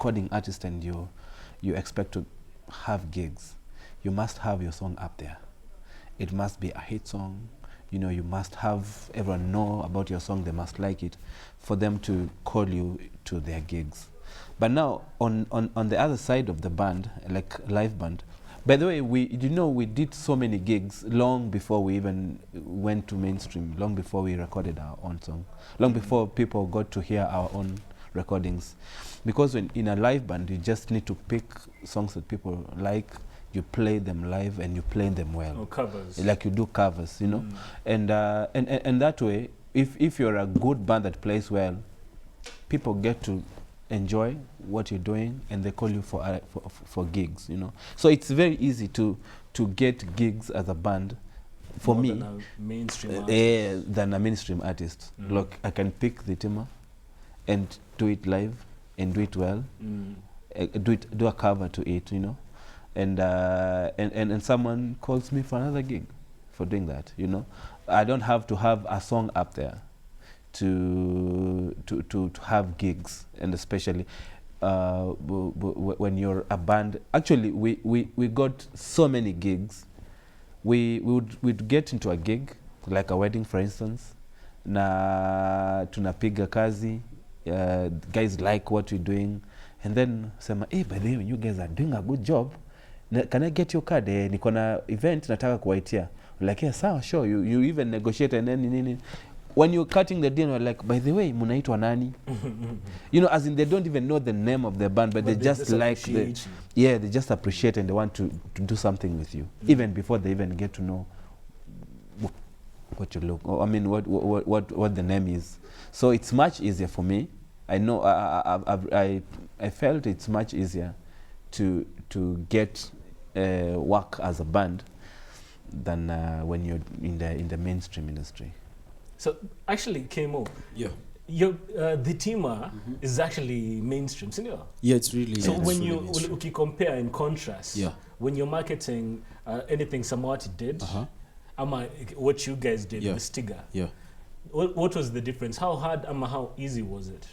recording artist and you expect to have gigs, you must have your song up there. It must be a hit song. You know, you must have everyone know about your song. They must like it for them to call you to their gigs. But now on the other side of the band, like live band, by the way, we did so many gigs long before we even went to mainstream, long before we recorded our own song, long before people got to hear our own recordings. Because when in a live band, you just need to pick songs that people like, you play them live and you play them well. Or covers. Like you do covers, you know. And that way, if you're a good band that plays well, people get to enjoy what you're doing and they call you for gigs, you know. So it's very easy to get gigs as a band for More me than a mainstream artist. than a mainstream artist. Look, I can pick the tema and do it live and do it well, do a cover to it, you know. And someone calls me for another gig for doing that, you know. I don't have to have a song up there to have gigs, and especially when you're a band. Actually, we got so many gigs. We'd get into a gig, like a wedding, for instance, na tunapiga kazi, guys like what we're doing, and then sema, hey, by the way, you guys are doing a good job. Can I get your card? Niko na event nataka kuwaitia. Like, yeah, sawa, sure. You even negotiate and then when you're cutting the deal, you're like, by the way, munaitwa nani? You know, as in they don't even know the name of the band, but they just like they just appreciate and they want to do something with you, even before they even get to know what you look. Or, I mean, what the name is. So it's much easier for me. I know I felt it's much easier to get work as a band than when you're in the mainstream industry. So actually, KMO, the Tima is actually mainstream, senior. Yeah, it's really. So yeah, when really you compare and contrast, when you're marketing anything Samawati did, what you guys did with Stiga, what was the difference? How hard how easy was it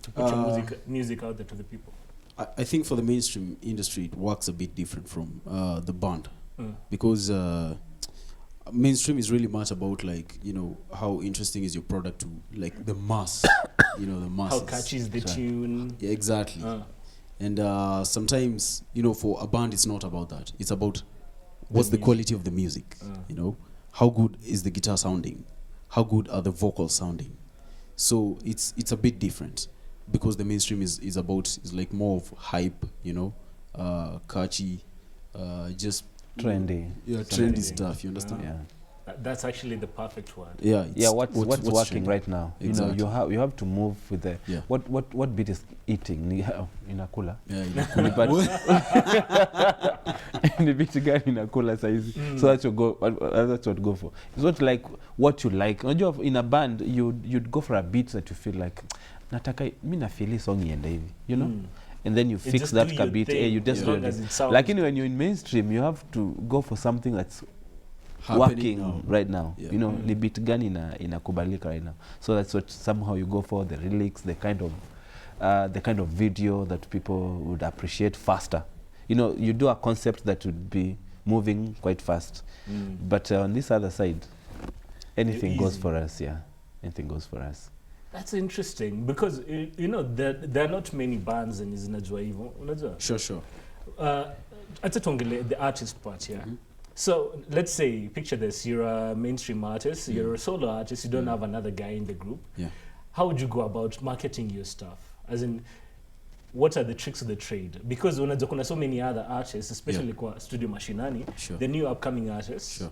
to put your music out there to the people? I think for the mainstream industry, it works a bit different from the band, because mainstream is really much about, like, you know, how interesting is your product to, like, the mass, you know, the masses. How catchy is the tune? Yeah, exactly. And sometimes, you know, for a band, it's not about that. It's about what's the quality of the music, you know, how good is the guitar sounding, how good are the vocals sounding. So it's a bit different, because the mainstream is like more of hype, you know, catchy, just trendy. Yeah, trendy stuff, you understand? Yeah. That's actually the perfect word. Yeah. What's working trendy right now? Exactly. You know, you have to move with the what beat is eating inakula. Yeah, the beat gani inakula saizi. So that's what go for. It's not like what you like. In a band, you'd go for a beat that you feel like nataka mimi na feel song iende hivi, you know? And then you fix that beat. You just do it. Like when you're in mainstream, you have to go for something that's working right now. You know, the beat gani inakubalika right now. So that's what somehow you go for, the lyrics, the kind of video that people would appreciate faster. You know, you do a concept that would be moving quite fast. But on this other side, anything goes for us. Yeah, anything goes for us. That's interesting, because you know there are not many bands in zinajua hivyo, unajua? Sure. Acha tuongele the artist part here. So let's say, picture this: you're a mainstream artist, you're a solo artist, you don't have another guy in the group. Yeah. How would you go about marketing your stuff? As in, what are the tricks of the trade? Because unajua kuna so many other artists, especially kwa studio mashinani, the new upcoming artists,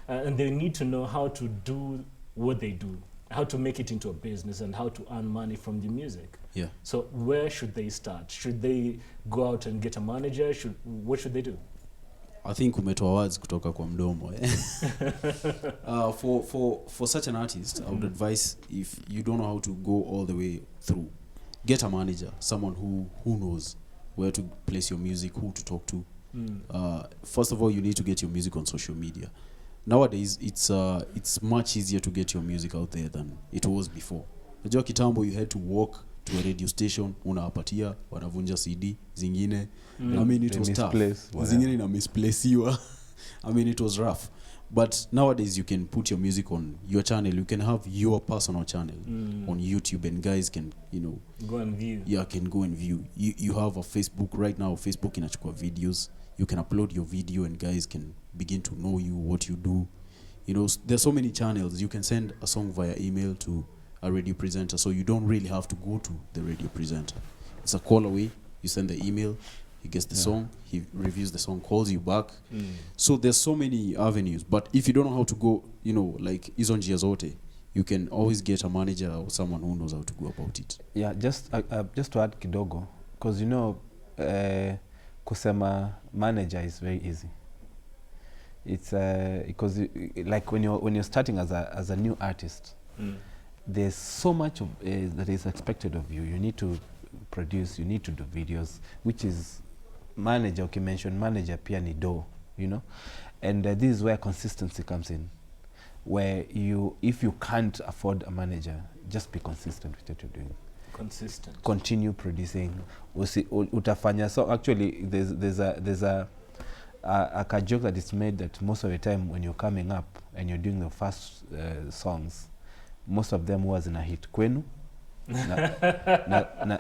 and they need to know how to do what they do, how to make it into a business and how to earn money from the music. Yeah. So where should they start? Should they go out and get a manager? What should they do? I think umetoa words kutoka kwa mdomo. For such an artist, I would advise, if you don't know how to go all the way through, get a manager, someone who knows where to place your music, who to talk to. First of all, you need to get your music on social media. Nowadays, it's much easier to get your music out there than it was before. Unajua kitambo, you had to walk to a radio station, unawapatia, wanavunja CD zingine. I mean it was tough. Zingine ina misplaceiwa. I mean it was rough. But nowadays you can put your music on your channel. You can have your personal channel on YouTube, and guys can, you know, go and view. Yeah, can go and view. You have a Facebook right now. Facebook inachukua videos. You can upload your video and guys can begin to know you, what you do. You know, there's so many channels. You can send a song via email to a radio presenter, so you don't really have to go to the radio presenter. It's a call away. You send the email, he gets the song, he reviews the song, calls you back. So there's so many avenues. But if you don't know how to go, you know, like hizo njia zote, you can always get a manager or someone who knows how to go about it. Yeah, just to add kidogo, because you know, kusema manager is very easy. It's because like when you're starting as a new artist, there's so much of that is expected of you. You need to produce, you need to do videos, which is manager. Okay, mention manager pia ni do, you know, and this is where consistency comes in. Where if you can't afford a manager, just be consistent with what you're doing. Consistent. Continue producing. Utafanya. So actually, there's a joke that is made that most of the time when you're coming up and you're doing the first songs, most of them huwa zina hit kwenu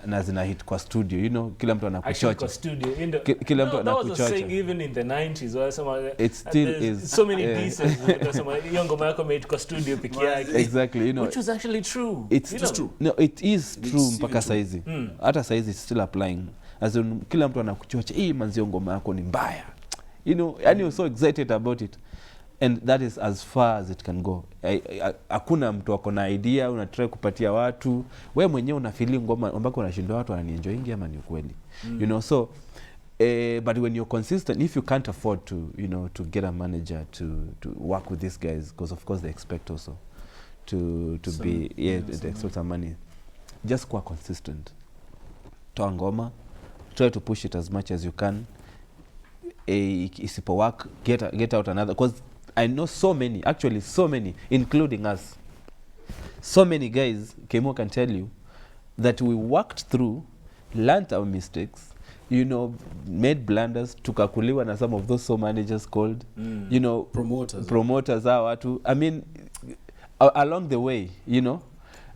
na zina hit kwa studio, you know, kila mtu anakuchocha kwa studio. Kila mtu anakuchocha. That was a saying even in the 90s or some. It still is so many pieces hiyo ngoma yako made kwa studio peke yake. Exactly, you know, which was actually true. It's true. No, it is true mpaka saizi. Hata saizi it's still applying. As in, kila mtu anakuchocha, manzi ngoma yako ni mbaya. You know, and you're so excited about it. And that is as far as it can go. Hakuna mtu ako na idea, unatry kupatia watu. Wewe mwenyewe una feeling ngoma ambako unashindwa watu wananienjoyingi ama ni ukweli. You know, so but when you're consistent, if you can't afford to, you know, to get a manager to work with these guys, because of course they expect also to be they expect some money. Just go consistent. Toa ngoma, try to push it as much as you can. Isipo work, get out another, because I know so many, including us. So many guys, Kemo can tell you, that we worked through, learned our mistakes, you know, made blunders, tukakuliwa na some of those so managers called, you know, promoters are watu. I mean, along the way, you know.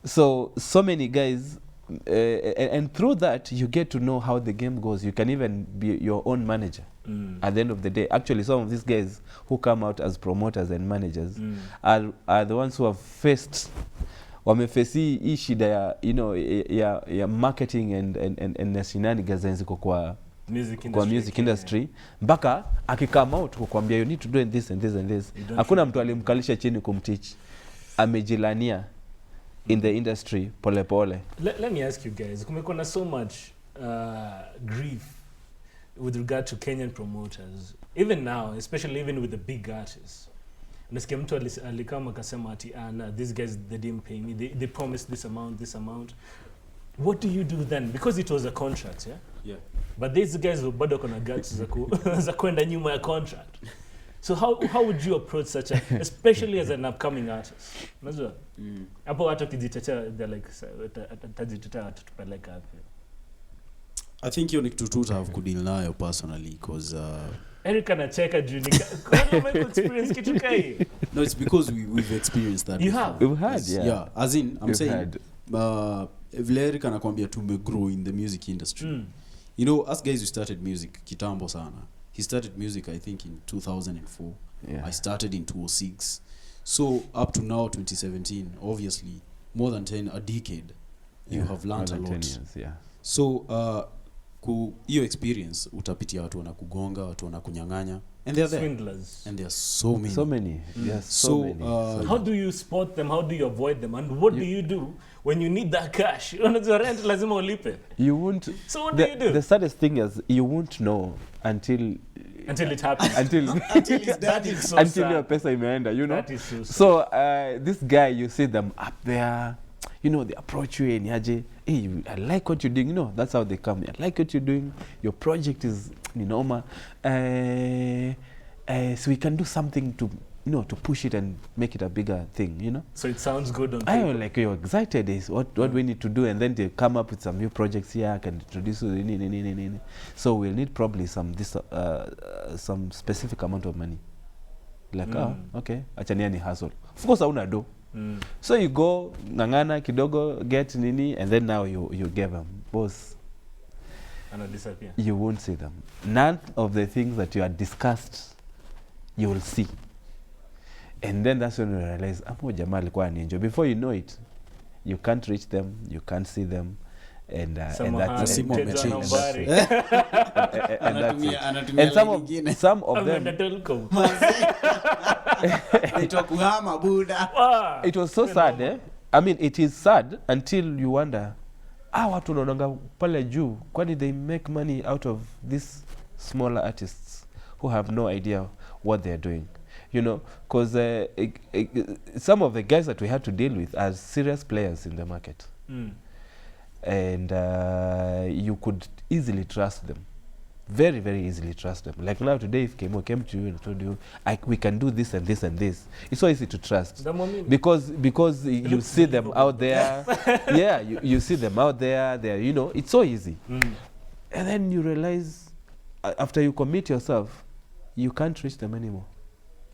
So many guys, and through that, you get to know how the game goes. You can even be your own manager. At the end of the day, actually, some of these guys who come out as promoters and managers are the ones who have wamefesi hii shida ya, you know, ya marketing and shenanigans ziko kwa music industry. Mpaka akikama out kukwambia you need to do this and this and this. Hakuna mtu alimkalisha chini kumteach. Amejilania in the industry pole pole. Let me ask you guys, kumekuwa na so much grief with regard to Kenyan promoters, even now, especially even with the big artists. Nasikia mtu alikama akasema ati these guys, they didn't pay me, they promised this amount. What do you do then? Because it was a contract, yeah? But these guys bado kona guts za kwenda nyuma ya contract. So how would you approach such a, especially as an upcoming artist? Unajua? Hapo watu kijitetea, they're like tajitetea tutupeleka hapo. I think hiyo ni kitu tu have kudeal nayo personally, because Eric anacheka juu kwa experience kitu kai. No, it's because we've experienced that. You have? We've had, yeah. As in, I'm saying, vile Eric anakuambia tumegrow in the music industry. You know, us guys, we started music kitambo sana. He started music, I think, in 2004. Yeah. I started in 2006. So up to now, 2017, obviously, more than a decade, you have learned a lot. 10 years, yeah. So, hiyo experience utapitia watu wanakugonga, watu wanakunyang'anya, and they're there. Swindlers. And there are so many. So many. Yes, so many. How do you spot them? How do you avoid them? And what do you do when you need that cash? Unajua rent lazima ulipe. You won't. So what do you do? The saddest thing is you won't know until it happens. until that is so until sad. your pesa imeenda, you know. That is so sad. So this guy, you see them up there, you know, they approach you and yaje, hey, I like what you're doing, you know, that's how they come. I like what you're doing. Your project is, you know, so we can do something to to push it and make it a bigger thing, So it sounds good on I paper. am like, you're excited is what we need to do, and then they come up with some new projects here. I can introduce you. So we'll need probably some specific amount of money. Like, okay, achania ni hustle. Of course, hauna do. So you go, ngangana kidogo, get nini, and then now you give them. Boss, and disappear. You won't see them. None of the things that you had discussed, you will see. And then that's when you realize, before you know it, you can't reach them, you can't see them, and that's it. And some of them, it was so sad, eh? I mean, it is sad until you wonder, watu wanaonanga pale juu, kwani they make money out of these smaller artists who have no idea what they're doing. Because some of the guys that we had to deal with are serious players in the market. And you could easily trust them. Very, very easily trust them. Like now today, if Kemo came to you and told you, we can do this and this and this, it's so easy to trust. Because you see them out there. Yeah, you see them out there. It's so easy. And then you realize, after you commit yourself, you can't reach them anymore.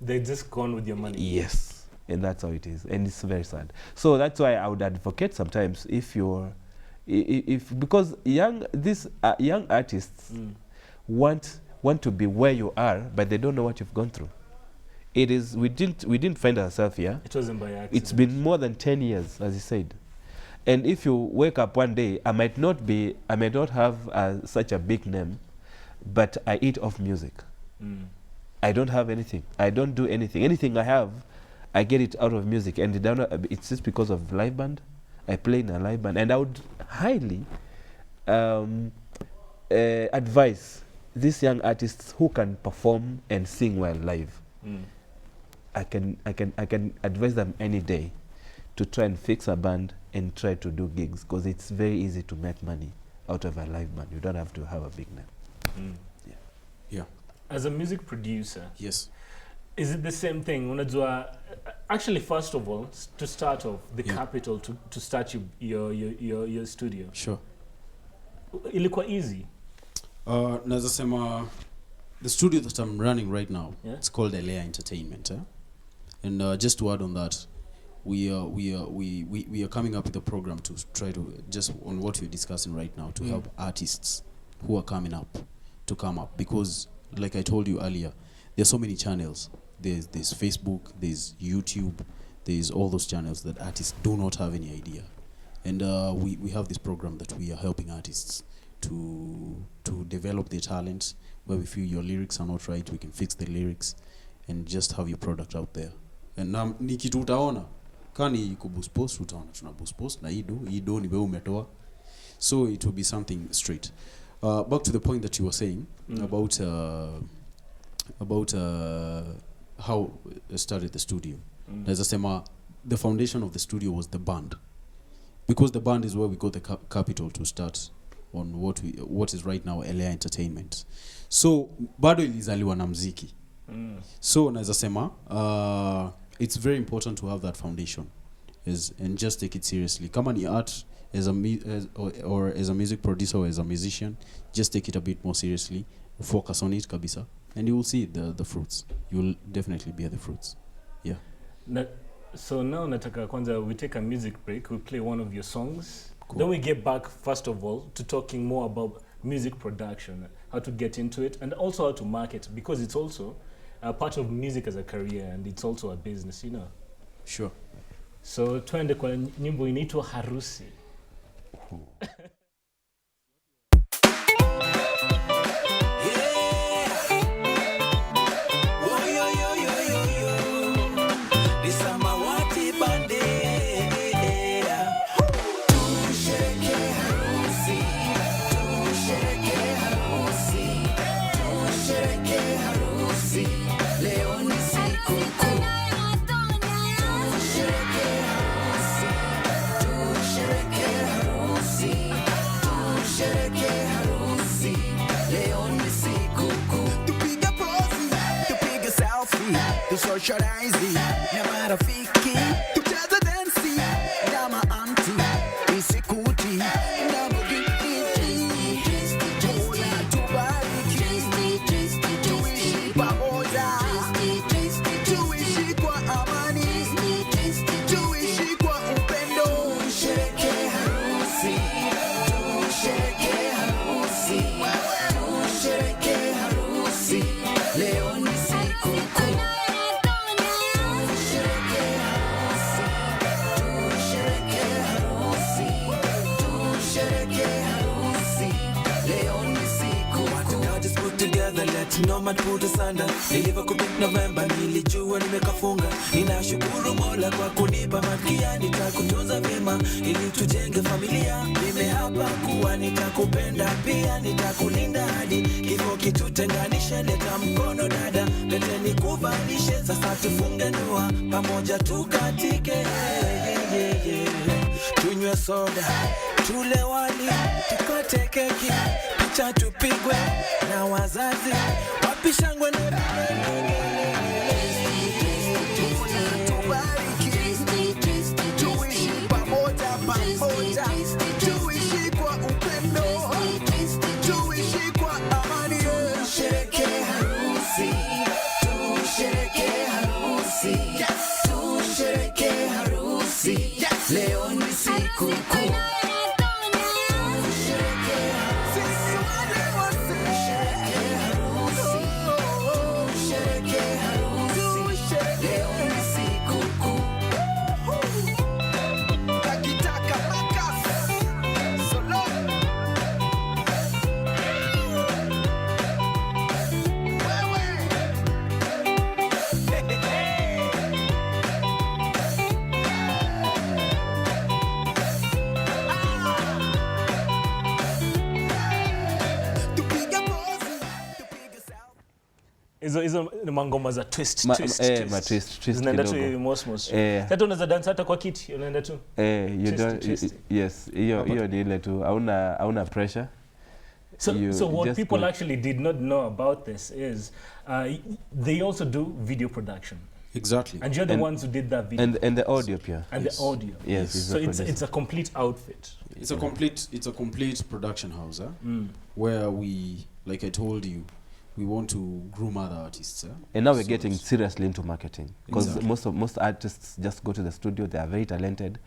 They're just gone with your money. Yes, and that's how it is, and it's very sad. So that's why I would advocate sometimes because young artists want to be where you are, but they don't know what you've gone through. It is we didn't find ourselves here. It wasn't by accident. It's been more than 10 years, as you said. And if you wake up one day, I might not have such a big name, but I eat off music. I don't have anything. I don't do anything. Anything I have, I get it out of music. And it's just because of live band. I play in a live band. And I would highly advise these young artists who can perform and sing well live. I can advise them any day to try and fix a band and try to do gigs, because it's very easy to make money out of a live band. You don't have to have a big name. Yeah. As a music producer, yes, is it the same thing? Unajua, actually, first of all, to start off, the capital to start your studio. Sure. Ilikuwa easy. Naweza sema, the studio that I'm running right now, it's called Elea Entertainment, and just to add on that, we are coming up with a program to try to, just on what we're discussing right now, to help artists who are coming up to come up, because like I told you earlier, there's so many channels. There's Facebook, there's YouTube, there's all those channels that artists do not have any idea. And we have this program that we are helping artists to develop their talents, where we feel your lyrics are not right, we can fix the lyrics and just have your product out there. And ni kitu utaona kani kuboost post, utaona tuna boost post na ido ni wewe umetoa, so it will be something straight. Back to the point that you were saying about how I started the studio. As I say, the foundation of the studio was the band, because the band is where we got the capital to start on what is right now Elea Entertainment. So bado ilizaliwa na mziki. So naweza sema, it's very important to have that foundation and just take it seriously. Kama ni art, as a music producer or as a musician, just take it a bit more seriously, focus on it kabisa, and you will see the fruits. You will definitely bear the fruits. Yeah. So now nataka kwanza we take a music break, we play one of your songs. Cool. Then we get back first of all to talking more about music production, how to get into it, and also how to market, because it's also a part of music as a career, and it's also a business, Sure. So twende kwa nyimbo inaitwa Harusi. SAMAWATI BAND. Tusherehekee harusi, tusherehekee harusi, tusherehekee harusi. Leo ni siku kuu. Tusherehekee harusi, tusherehekee harusi. socialize na marafiki, tucheze densi na maanti, isikuti na bugiti, Mola tubariki, tuishi pamoja, tuishi kwa amani, tuishi kwa upendo, tusherehekee harusi, tusherehekee harusi, tusherehekee harusi, leo ni siku kuu. Nomad put asunder, niliva commit November, nilijua nimekafunga. Ninashukuru Mola kwa kunipa malkia, nitakutunza vyema ili tujenge familia. Nimeapa kuwa nitakupenda pia, nitakulinda hadi kifo kitutenganishe. Leta mkono dada, lete nikuvalishe, sasa tufunge ndoa pamoja tukatike. Tunywe soda, tule wali, tukate keki, picha tupigwe na wazazi, wapi shangwe na tuishi pamoja pamoja, tuishi kwa upendo, tuishi kwa amani, tusherehekee harusi, tusherehekee harusi, tusherehekee harusi, leo ni siku kuu. Hizo ni mangoma za twist. Ma twist Zinaenda tu kidogo. mosmos. Hata unaweza dance hata kwa kiti, unaenda tu. You don't twist. yes, hiyo ni ile tu hauna pressure. So what people go. actually did not know about this is they also do video production. Exactly. And you're the ones who did that video. And the audio pia. And the audio. Yes. So it's a complete outfit. It's a complete production house, where we, like I told you, we want to groom other artists. And now we're getting seriously into marketing, because Exactly. most artists just go to the studio. They are very talented,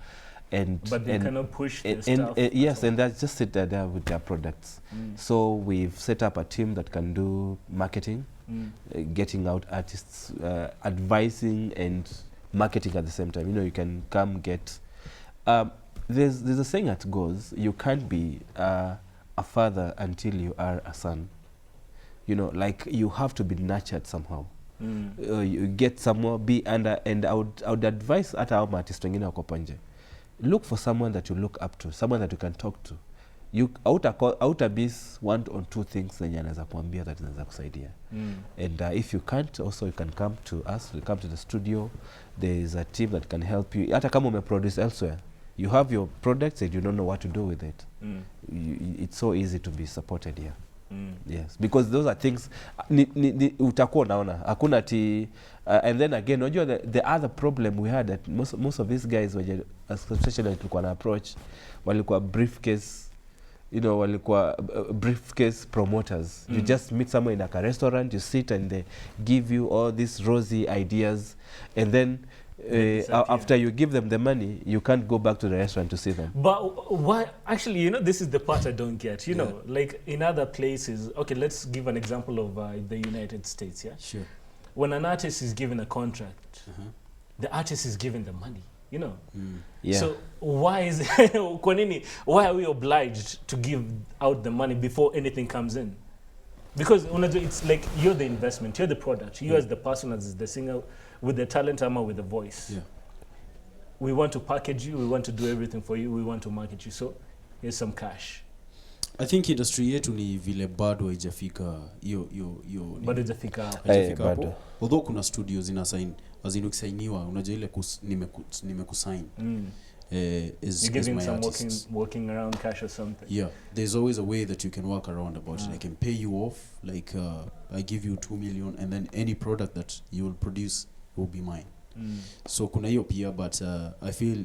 But they cannot push their stuff. Yes, and they just sit there with their products. So we've set up a team that can do marketing, getting out artists, advising and marketing at the same time. You know, you can come get. There's a saying that goes, you can't be a father until you are a son. You know, like you have to be nurtured somehow. You get somewhere, be under, and I would advise hata hao artist wengine wako nje. Look for someone that you look up to, someone that you can talk to. You outer biz one or two things zenye anaweza kuambia that inaweza kusaidia. And if you can't, also you can come to us, you come to the studio. There is a team that can help you. Hata kama umeproduce elsewhere, you have your products and you don't know what to do with it. It's so easy to be supported here. Yes, because those are things utakuwa unaona hakuna ati and then again unajua the other problem we had that most of these guys especially tulikuwa na approach walikuwa briefcase, you know, walikuwa briefcase promoters. You just meet someone in a restaurant, you sit and they give you all these rosy ideas, and then after you give them the money, you can't go back to the restaurant to see them. But why? Actually, you know, this is the part I don't get. You know, like in other places. Okay, let's give an example of the United States. Yeah. Sure. When an artist is given a contract, the artist is given the money. You know. Yeah. So why is why are we obliged to give out the money before anything comes in? Because it's like you're the investment, you're the product, you as the person, as the singer, with the talent ama with the voice. Yeah. We want to package you, we want to do everything for you, we want to market you. So here's some cash. I think industry yetu ni vile bado haijafika hiyo Bado haijafika hapo. haijafika hapo. Bado. Although kuna studios ina sign, azinu kusainiwa, unajua ile nimekusign. Is You're giving my some artists. working around cash or something. Yeah, there's always a way that you can work around about it. I can pay you off, like I give you 2 million, and then any product that you will produce will be mine. So kuna hiyo pia, but I feel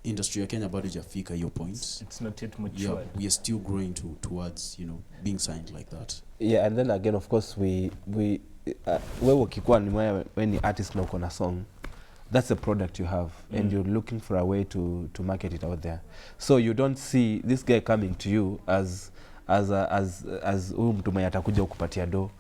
industry ya Kenya bado jafika hiyo point. It's not yet mature. Yeah, we are still growing towards, you know, being signed like that. Yeah, and then again, of course, wewe ukikuwa ni when the artist na uko na song, that's a product you have, and you're looking for a way to market it out there. So you don't see this guy coming to you as huyu mtu mwenye atakuja kukupatia do.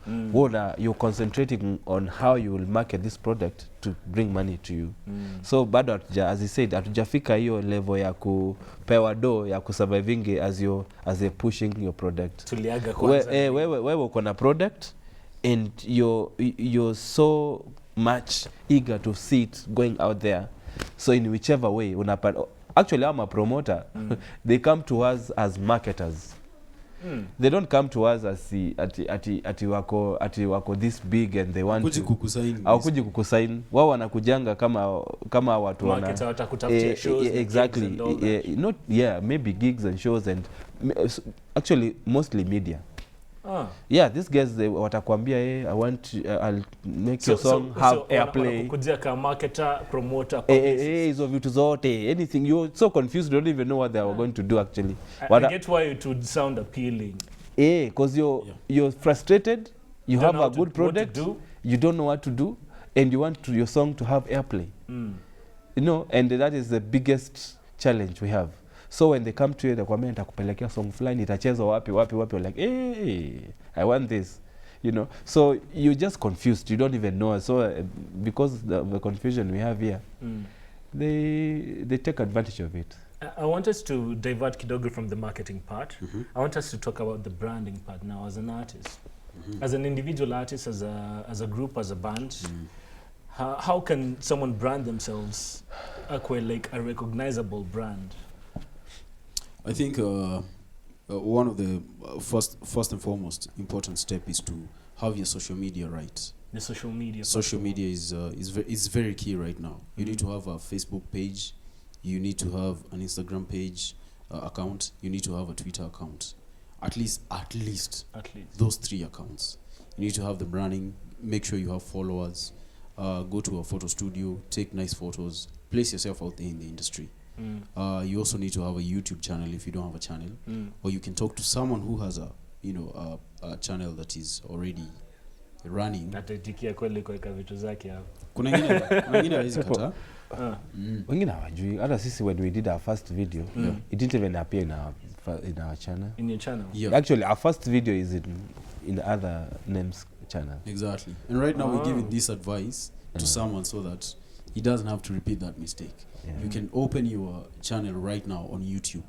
You're concentrating on how you will market this product to bring money to you. So bado as he said, hatujafika hiyo level ya kupewa do ya kusurviving as you're pushing your product. Tuliaga kwanza. Wewe uko na product and you're so much eager to see it going out there. So in whichever way actually I'm a promoter. They come to us as marketers. They don't come to us as ati wako this big and they want to kukusign. Wao wanakujanga kama watu wana marketer watakutafutia shows, exactly, not maybe gigs and shows, and actually mostly media. Yeah, these guys watakwambia I'll make your song have airplay. Kujia kama marketer, promoter, hizo vitu zote, anything. You're so confused, you don't even know what they are going to do actually. I get why it would sound appealing. Because you're frustrated, you have a good product, you don't know what to do, and you want your song to have airplay. You know, and that is the biggest challenge we have. So when they come to you, they comment nitakupelekea song fulani, itachezwa wapi, you're like, hey, I want this, you know. So you're just confused, you don't even know. So because the confusion we have here, they take advantage of it. I want us to divert kidogo from the marketing part. I want us to talk about the branding part now as an artist. As an individual artist, as a group, as a band, how can someone brand themselves like a recognizable brand? I think one of the first and foremost important step is to have your social media right. The social media. Social media is very key right now. You need to have a Facebook page. You need to have an Instagram page account. You need to have a Twitter account. At least those 3 accounts. You need to have the branding. Make sure you have followers. Go to a photo studio. Take nice photos. Place yourself out there in the industry. You also need to have a YouTube channel if you don't have a channel, or you can talk to someone who has a channel that is already running. Natatikia kweli kuweka vitu zake hapo. Kuna wengine hawezi kata. Wengine hawajui. Hata sisi when we did our first video, it didn't even appear in our channel. In your channel? Yeah. Actually, our first video is in other names channel. Exactly. And right now we're giving this advice to someone so that he doesn't have to repeat that mistake. You can open your channel right now on YouTube.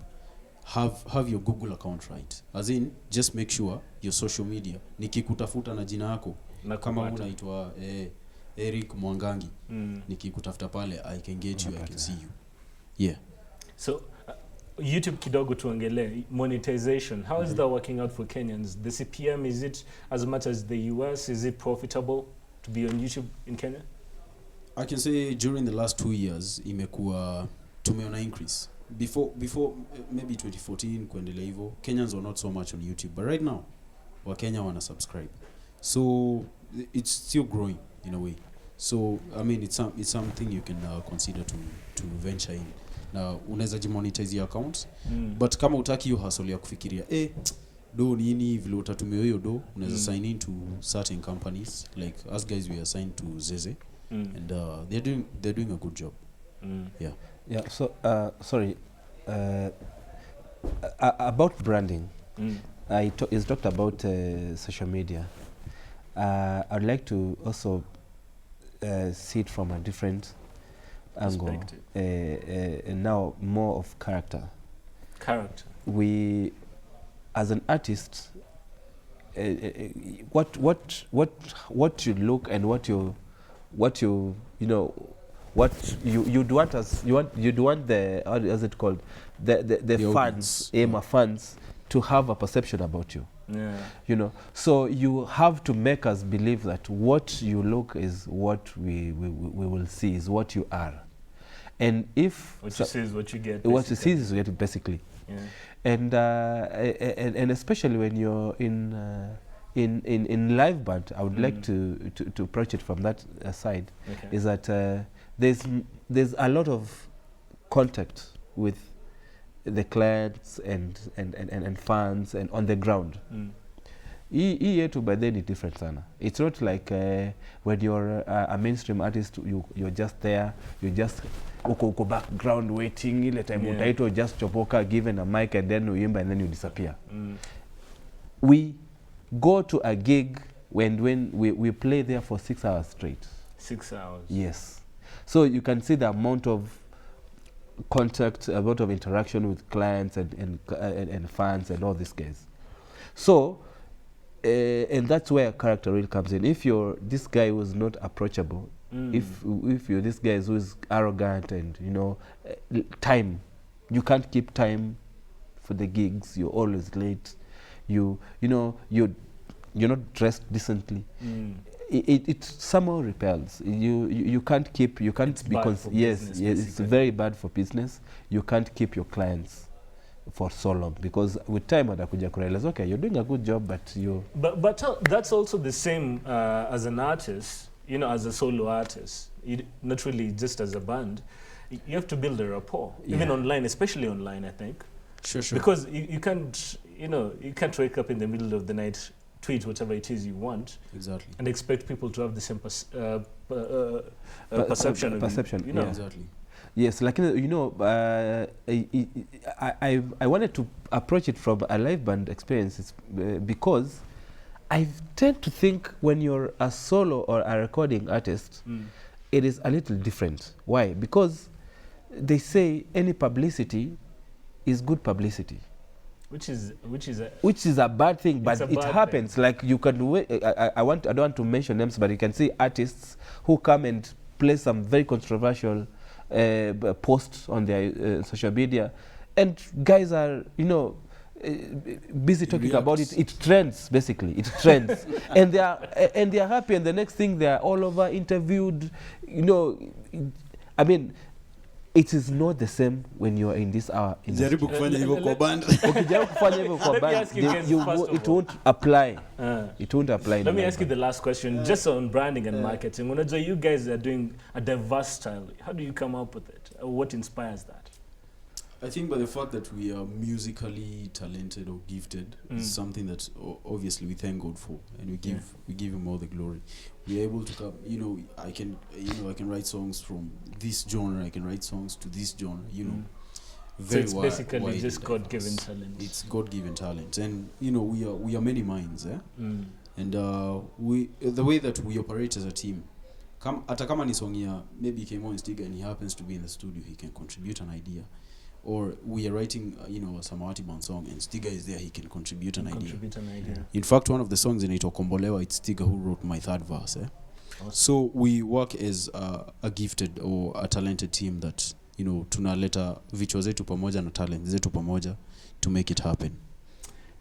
Have your Google account right. As in, just make sure your social media. Nikikutafuta na jina yako. Kama unaitwa Eric Mwangangi. Nikikutafuta pale, I can get you, I can see you. Yeah. So, YouTube kidogo tuongele, monetization. How is that working out for Kenyans? The CPM, is it as much as the US? Is it profitable to be on YouTube in Kenya? I can say during the last 2 years, imekuwa tumeona increase. Before maybe 2014 kuendelea hivyo, Kenyans were not so much on YouTube, but right now Wakenya wana subscribe. So it's still growing in a way. So I mean it's something you can consider to venture in. Now unaweza jimonetize your account, but kama utaki hiyo hustle ya kufikiria do nini vile utatumia hiyo do, unaweza sign in to certain companies like us guys, we are signed to Zeze. And they're doing a good job. Yeah. So sorry, about branding. It's talked about social media. I'd like to also see it from a different angle. And now more of character. We, as an artist, what you look and what you'd want the, how is it called, the fans, fans to have a perception about you. You know, so you have to make us believe that what you look is what we will see, is what you are. And if what you see is what you get, basically. What you see is what you get, basically. And especially when you're in in live band, I would like to approach it from that side. Okay. Is that there's a lot of contact with the clients and fans and on the ground. Hii yetu by then is different sana. It's not like when you're a mainstream artist, you're just there, you just uko background waiting ile time utaitwa just chopoka, given a mic and then uimba and then you disappear. We go to a gig when we play there for 6 hours straight. 6 hours. Yes. So you can see the amount of contact, a lot of interaction with clients and fans and all these guys. So and that's where character really comes in. If you're this guy who's not approachable, if you're this guy who's arrogant and time, you can't keep time for the gigs. You're always late. You're not dressed decently. It somehow repels. You can't keep. You can't It's yes, it's very bad for business. You can't keep your clients for so long, because with time atakuja kurealize, okay, you're doing a good job, but you. But that's also the same as an artist, as a solo artist. Not really just as a band. You have to build a rapport, even online, especially online. I think. Sure. Because you can't, you can't wake up in the middle of the night, tweet whatever it is you want, Exactly. and expect people to have the same perception. Perception. You know. Yeah. Exactly. Yes, like I wanted to approach it from a live band experience because I tend to think when you're a solo or a recording artist, it is a little different. Why? Because they say any publicity is good publicity. Which is a bad thing, but a it bad happens. Like you can I don't want to mention names, but you can see artists who come and play some very controversial posts on their social media, and guys are busy talking about it. It trends, basically. It trends. and they are happy, and the next thing they are all over interviewed. I mean, it is not the same when you are in this hour. Jaribu kufanya hivyo kwa band. Ukijaribu kufanya hivyo kwa Let me band, ask you guys first of it all. won't apply. It won't apply. Let me ask you the last question, just on branding and marketing. Unajua, you guys are doing a diverse style. How do you come up with it? What inspires that? I think by the fact that we are musically talented or gifted is something that obviously we thank God for, and we give him all the glory. We are able to come, I can write songs from this genre, I can write songs to this genre, So it's basically just God-given talent. It's God-given talent, and we are many minds, and the way that we operate as a team. Hata kama ni song ya maybe came on Stiga and he happens to be in the studio, he can contribute an idea. Or we are writing, a Samawati Band song, and Stiga is there, he can contribute an idea. In fact, one of the songs in it, Okombolewa, it's Stiga who wrote my third verse. Awesome. So we work as a gifted or a talented team that, tunaleta vichwa zetu pamoja na talent zetu pamoja to make it happen.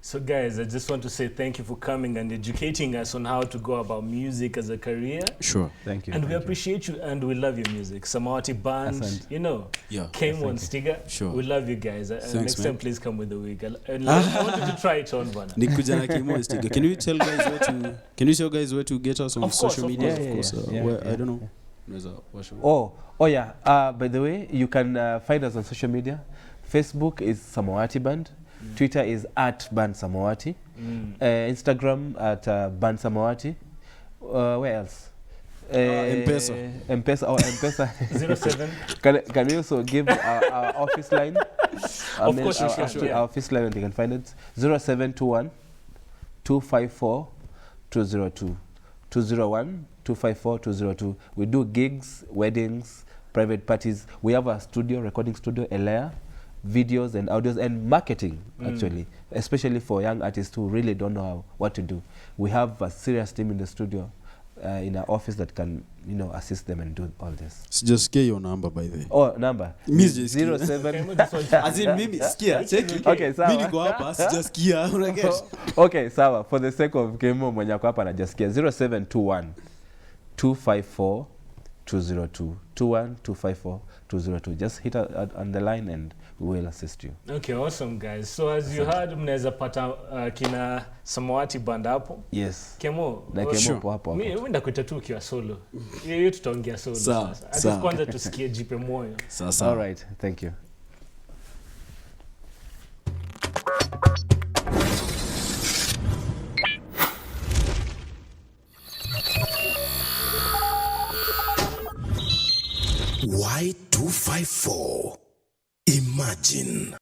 So guys, I just want to say thank you for coming and educating us on how to go about music as a career. Sure. Thank you. And we appreciate you, and we love your music. Samawati Band, came on Stiga. Sure. We love you guys. Thanks, next time, please come with the wig. And I wanted to try it on, Bana. Nikuja na Kimo Stiga. Can you tell guys where to get us on social media? Of course. I don't know. By the way, you can find us on social media. Facebook is Samawati Band. Twitter is @BandSamawati. Instagram @Band Samawati. Where else? M-Pesa. M-Pesa. 07. Can we also give our office line? Of course, sure. Our office line, and they can find it. 0721 254 202. 201 254 202. We do gigs, weddings, private parties. We have a recording studio, Elea. Videos and audios and marketing, actually, especially for young artists who really don't know what to do. We have a serious team in the studio, in our office, that can, assist them and do all this. So just get your number, by the way. Oh, number. 07. As in, mimi, skia, cheki. Okay, sawa. Mimi niko hapa, sijasikia, unaget. Okay, sawa. For the sake of Kemo mwenye ako hapa anajasikia. 0721 254 202. 21 254 202. Just hit on the line and we will assist you. Okay, awesome guys. So as you heard, mnaweza pata kina Samawati Band hapo. Yes. Kemo. Hapo. Mimi ndakuita tu ukiwa solo. Hiyo tutaongea solo sasa. Hata kwanza tusikie jipe moyo. Sasa. All right. Thank you. Y254. Imagine.